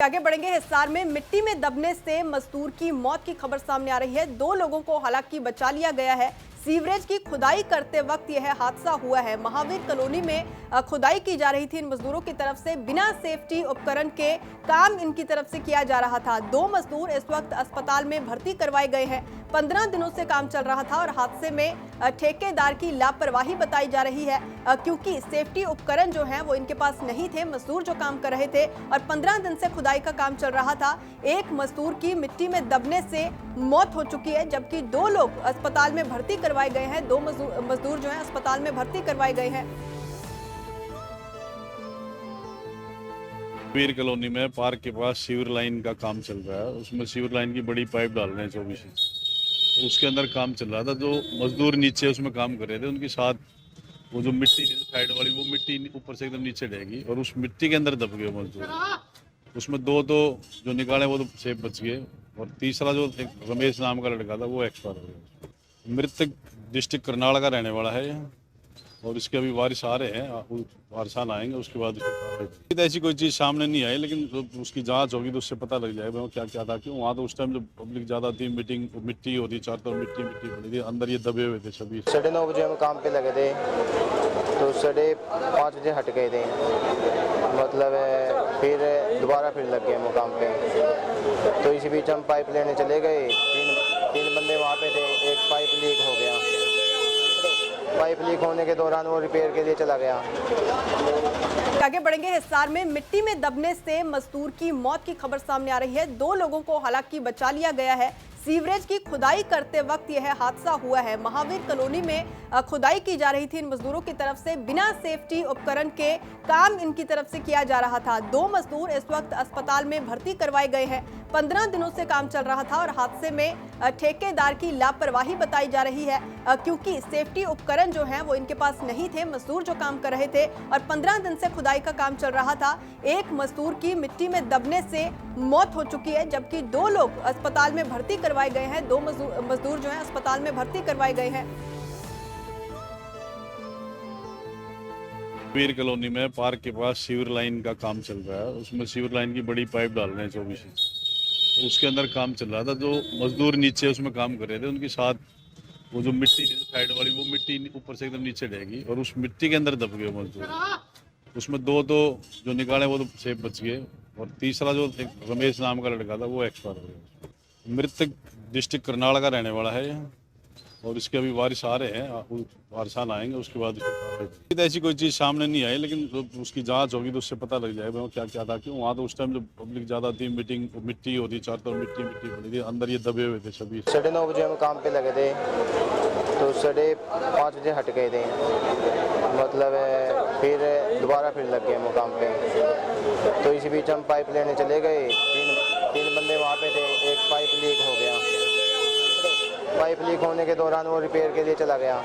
आगे बढ़ेंगे। हिसार में मिट्टी में दबने से मजदूर की मौत की खबर सामने आ रही है। 2 लोगों को हालांकि बचा लिया गया है। सीवरेज की खुदाई करते वक्त यह हादसा हुआ है। महावीर कॉलोनी में खुदाई की जा रही थी इन मजदूरों की तरफ से। बिना सेफ्टी उपकरण के काम इनकी तरफ से किया जा रहा था। 2 मजदूर इस वक्त अस्पताल में भर्ती करवाए गए हैं। 15 दिनों से काम चल रहा था और हादसे में ठेकेदार की लापरवाही बताई जा रही है, क्योंकि सेफ्टी उपकरण जो हैं वो इनके पास नहीं थे। मजदूर जो काम कर रहे थे और 15 दिन से खुदाई का काम चल रहा था। एक मजदूर की मिट्टी में दबने से मौत हो चुकी है, जबकि 2 लोग अस्पताल में भर्ती करवाए गए हैं। 2 मजदूर जो हैं अस्पताल में भर्ती करवाए गए हैं। वीर कॉलोनी में पार्क के पास सीवर लाइन का काम चल रहा है। उसमें सीवर लाइन की बड़ी पाइप डाल रहे हैं 24 इंच। तो उसके अंदर काम चल रहा था। जो मजदूर नीचे उसमें काम कर रहे थे, उनके साथ वो जो मिट्टी साइड वाली वो मिट्टी ऊपर से एकदम नीचे डहेगी और उस मिट्टी के अंदर दब गए मजदूर। उसमें 2 तो जो निकाले वो तो सेफ बच गए और तीसरा जो एक रमेश नाम का लड़का था वो एक्सपायर हो गया। मृतक डिस्ट्रिक्ट करनाल का रहने वाला है यहाँ और इसके अभी वारिस आ रहे हैं, वारिसान आएंगे उसके बाद ऐसी कोई चीज़ सामने नहीं आई, लेकिन उसकी जांच होगी तो उससे पता लग जाएगा क्या क्या था। क्यों वहाँ तो उस टाइम जो पब्लिक ज़्यादा थी, मीटिंग मिट्टी होती, चारों तरफ मिट्टी पड़ी थी, अंदर ये दबे हुए थे सभी। 9:30 बजे हम काम पे लगे थे तो 5:30 बजे हट गए थे। मतलब फिर दोबारा लग गए हम काम पे। तो इसी बीच हम पाइप लेने चले गए। तीन बंदे वहाँ पे थे। एक पाइप लीक हो गया। पाइप लीक होने के दौरान वो रिपेयर के लिए चला गया। आगे बढ़ेंगे। हिसार में मिट्टी में दबने से मजदूर की मौत की खबर सामने आ रही है। 2 लोगों को हालांकि बचा लिया गया है। सीवरेज की खुदाई करते वक्त यह हादसा हुआ है। महावीर कॉलोनी में खुदाई की जा रही थी इन मजदूरों की तरफ से। बिना सेफ्टी उपकरण के काम इनकी तरफ से किया जा रहा था। 2 मजदूर इस वक्त अस्पताल में भर्ती करवाए गए हैं। 15 दिनों से काम चल रहा था और हादसे में ठेकेदार की लापरवाही बताई जा रही है, क्योंकि सेफ्टी उपकरण जो हैं वो इनके पास नहीं थे। मजदूर जो काम कर रहे थे और 15 दिन से खुदाई का काम चल रहा था। एक मजदूर की मिट्टी में दबने से मौत हो चुकी है, जबकि 2 लोग अस्पताल में भर्ती करवाए गए हैं। 2 मजदूर जो हैं अस्पताल में भर्ती करवाए गए हैं। वीर कॉलोनी में पार्क के पास सीवर लाइन का काम चल रहा है। उसमें सीवर लाइन की बड़ी पाइप डाल रहे हैं 24 इंच। तो उसके अंदर काम चल रहा था। जो मजदूर नीचे उसमें काम कर रहे थे, उनके साथ वो जो मिट्टी साइड वाली वो मिट्टी ऊपर से एकदम नीचे डहेगी और उस मिट्टी के अंदर दब गए मजदूर। उसमें 2 तो जो निकाले वो तो सेफ बच गए और तीसरा जो एक रमेश नाम का लड़का था वो एक्सपायर हो गया। मृतक डिस्ट्रिक्ट करनाल का रहने वाला है यहाँ और इसके अभी वारिस आ रहे हैं, वारिसान आएंगे उसके बाद ऐसी कोई चीज़ सामने नहीं आई, लेकिन उसकी जांच होगी तो उससे पता लग जाएगा क्या क्या था। क्यों वहाँ तो उस टाइम जो पब्लिक ज़्यादा थी, मीटिंग मिट्टी होती, चारों तरफ मिट्टी पड़ी थी, अंदर ये दबे हुए थे सभी। 9:30 बजे हम काम पे लगे थे तो 5:30 बजे हट गए थे। मतलब फिर दोबारा लग गए हम काम पे। तो इसी बीच हम पाइप लेने चले गए। तीन बंदे वहाँ पे थे। एक पाइप लीक हो गया। पाइप लीक होने के दौरान वो रिपेयर के लिए चला गया।